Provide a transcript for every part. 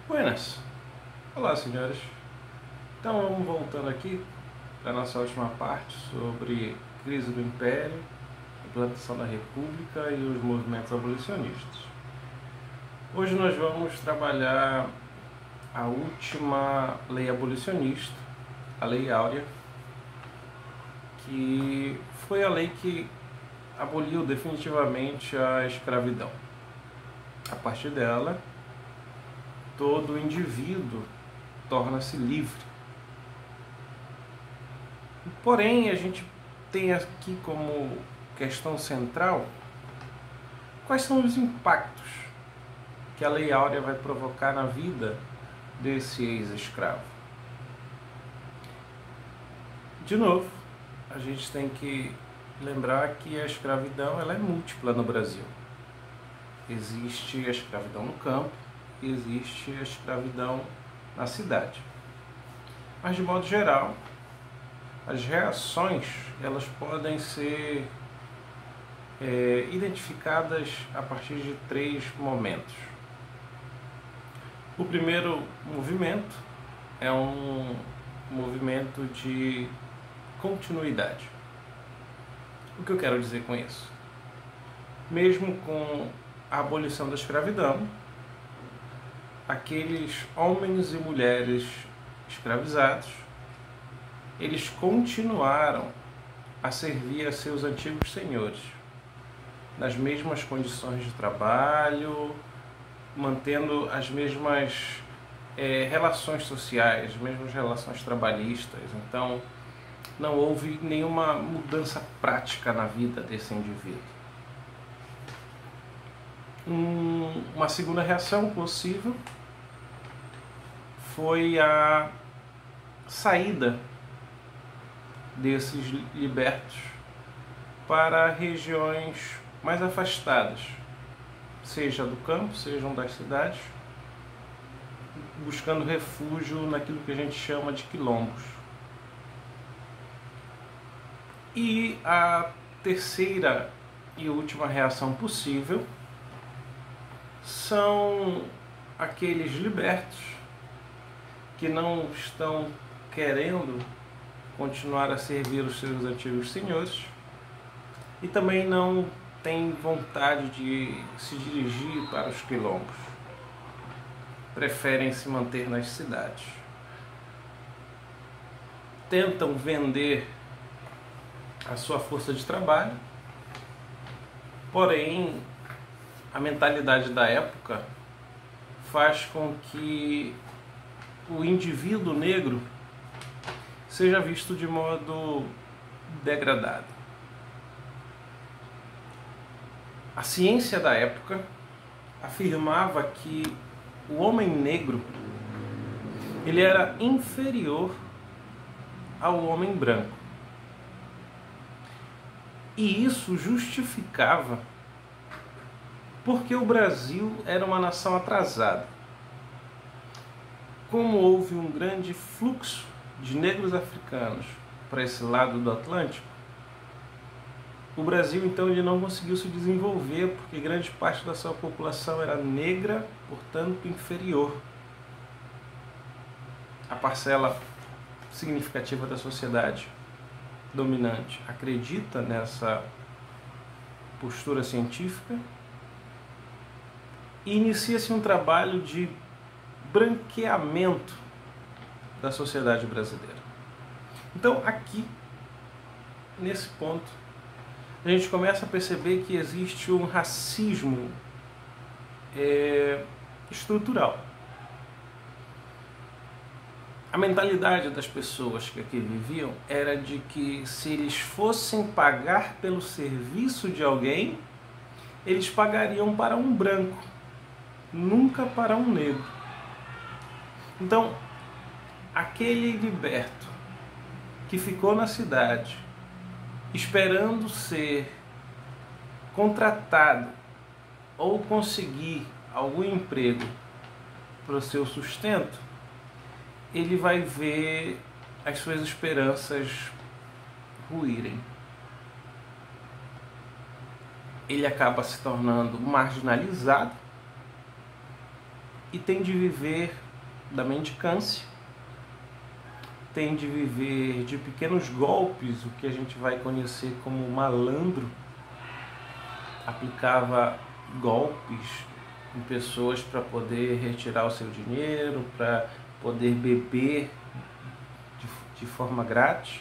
Buenas! Olá, senhores. Então, vamos voltando aqui para a nossa última parte sobre crise do Império, implantação da República e os movimentos abolicionistas. Hoje nós vamos trabalhar a última lei abolicionista, a Lei Áurea, que foi a lei que aboliu definitivamente a escravidão. A partir dela, todo indivíduo torna-se livre. Porém, a gente tem aqui como questão central quais são os impactos que a Lei Áurea vai provocar na vida desse ex-escravo. De novo, a gente tem que lembrar que a escravidão ela é múltipla no Brasil. Existe a escravidão no campo e existe a escravidão na cidade. Mas, de modo geral, as reações elas podem ser identificadas a partir de 3 momentos. O primeiro movimento é um movimento de continuidade. O que eu quero dizer com isso? Mesmo com a abolição da escravidão, aqueles homens e mulheres escravizados, eles continuaram a servir a seus antigos senhores, nas mesmas condições de trabalho, mantendo as mesmas relações sociais, as mesmas relações trabalhistas. Então, não houve nenhuma mudança prática na vida desse indivíduo. Uma segunda reação possível foi a saída desses libertos para regiões mais afastadas, seja do campo, sejam das cidades, buscando refúgio naquilo que a gente chama de quilombos. E a terceira e última reação possível são aqueles libertos que não estão querendo continuar a servir os seus antigos senhores e também não têm vontade de se dirigir para os quilombos. Preferem se manter nas cidades. Tentam vender a sua força de trabalho, porém a mentalidade da época faz com que o indivíduo negro seja visto de modo degradado. A ciência da época afirmava que o homem negro ele era inferior ao homem branco. E isso justificava porque o Brasil era uma nação atrasada. Como houve um grande fluxo de negros africanos para esse lado do Atlântico, o Brasil então ele não conseguiu se desenvolver porque grande parte da sua população era negra, portanto inferior. A parcela significativa da sociedade dominante acredita nessa postura científica e inicia-se um trabalho de branqueamento da sociedade brasileira. Então, aqui, nesse ponto, a gente começa a perceber que existe um racismo estrutural. A mentalidade das pessoas que aqui viviam era de que se eles fossem pagar pelo serviço de alguém, eles pagariam para um branco, nunca para um negro. Então, aquele liberto que ficou na cidade esperando ser contratado ou conseguir algum emprego para o seu sustento, ele vai ver as suas esperanças ruírem. Ele acaba se tornando marginalizado e tem de viver da mendicância, tem de viver de pequenos golpes, o que a gente vai conhecer como malandro. Aplicava golpes em pessoas para poder retirar o seu dinheiro, para poder beber de forma grátis,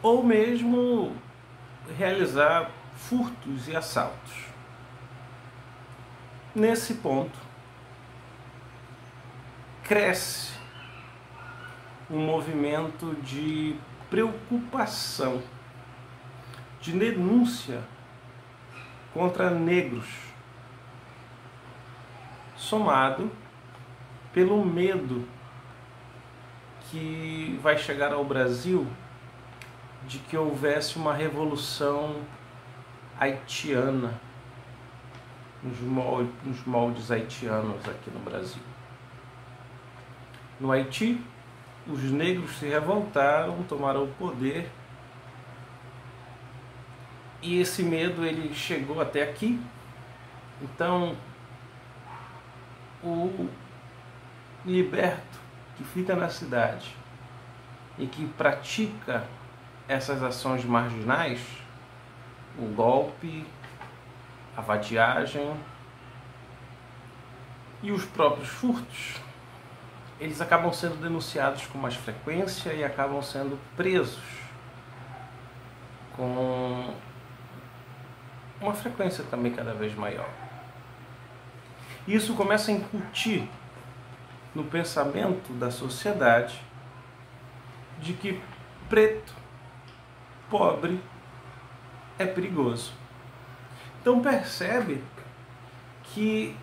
ou mesmo realizar furtos e assaltos. Nesse ponto, cresce um movimento de preocupação, de denúncia contra negros, somado pelo medo que vai chegar ao Brasil de que houvesse uma revolução haitiana, nos moldes haitianos aqui no Brasil. No Haiti, os negros se revoltaram, tomaram o poder, e esse medo ele chegou até aqui. Então, o liberto que fica na cidade e que pratica essas ações marginais, o golpe, a vadiagem e os próprios furtos, eles acabam sendo denunciados com mais frequência e acabam sendo presos com uma frequência também cada vez maior. Isso começa a incutir no pensamento da sociedade de que preto, pobre, é perigoso. Então percebe que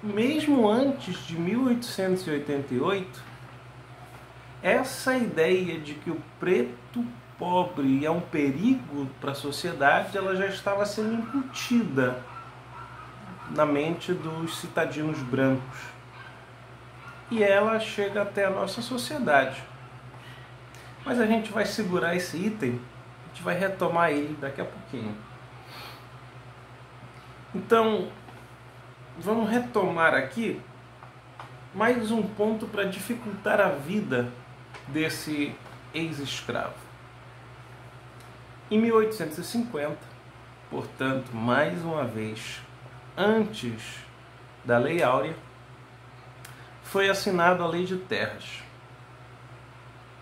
mesmo antes de 1888, essa ideia de que o preto pobre é um perigo para a sociedade, ela já estava sendo incutida na mente dos cidadãos brancos. E ela chega até a nossa sociedade. Mas a gente vai segurar esse item, a gente vai retomar ele daqui a pouquinho. Então, vamos retomar aqui mais um ponto para dificultar a vida desse ex-escravo. Em 1850, portanto, mais uma vez, antes da Lei Áurea, foi assinada a Lei de Terras.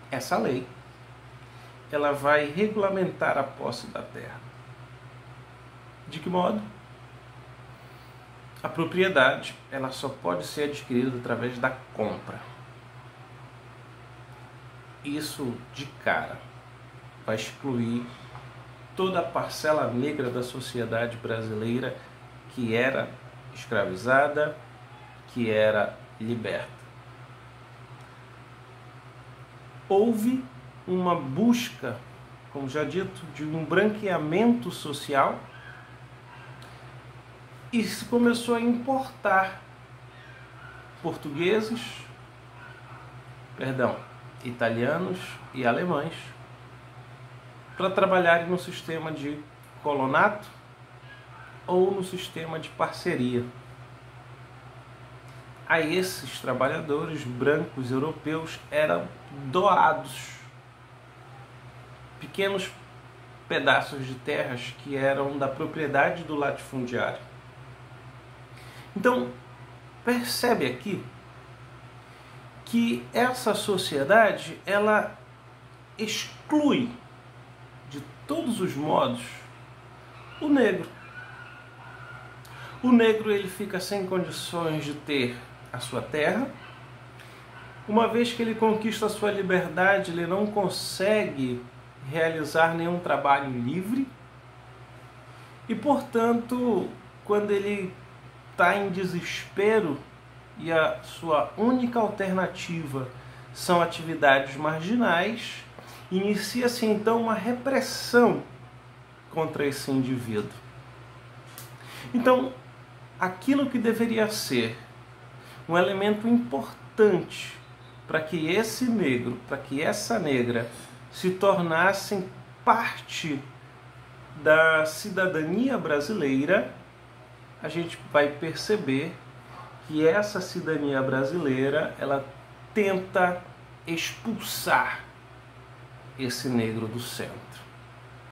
Essa lei, ela vai regulamentar a posse da terra. De que modo? A propriedade, ela só pode ser adquirida através da compra. Isso, de cara, vai excluir toda a parcela negra da sociedade brasileira que era escravizada, que era liberta. Houve uma busca, como já dito, de um branqueamento social e se começou a importar italianos e alemães para trabalharem no sistema de colonato ou no sistema de parceria. A esses trabalhadores brancos europeus eram doados pequenos pedaços de terras que eram da propriedade do latifundiário. Então, percebe aqui que essa sociedade, ela exclui de todos os modos o negro. O negro, ele fica sem condições de ter a sua terra. Uma vez que ele conquista a sua liberdade, ele não consegue realizar nenhum trabalho livre. E, portanto, quando ele está em desespero e a sua única alternativa são atividades marginais, inicia-se então uma repressão contra esse indivíduo. Então, aquilo que deveria ser um elemento importante para que esse negro, para que essa negra se tornassem parte da cidadania brasileira, a gente vai perceber que essa cidadania brasileira ela tenta expulsar esse negro do centro.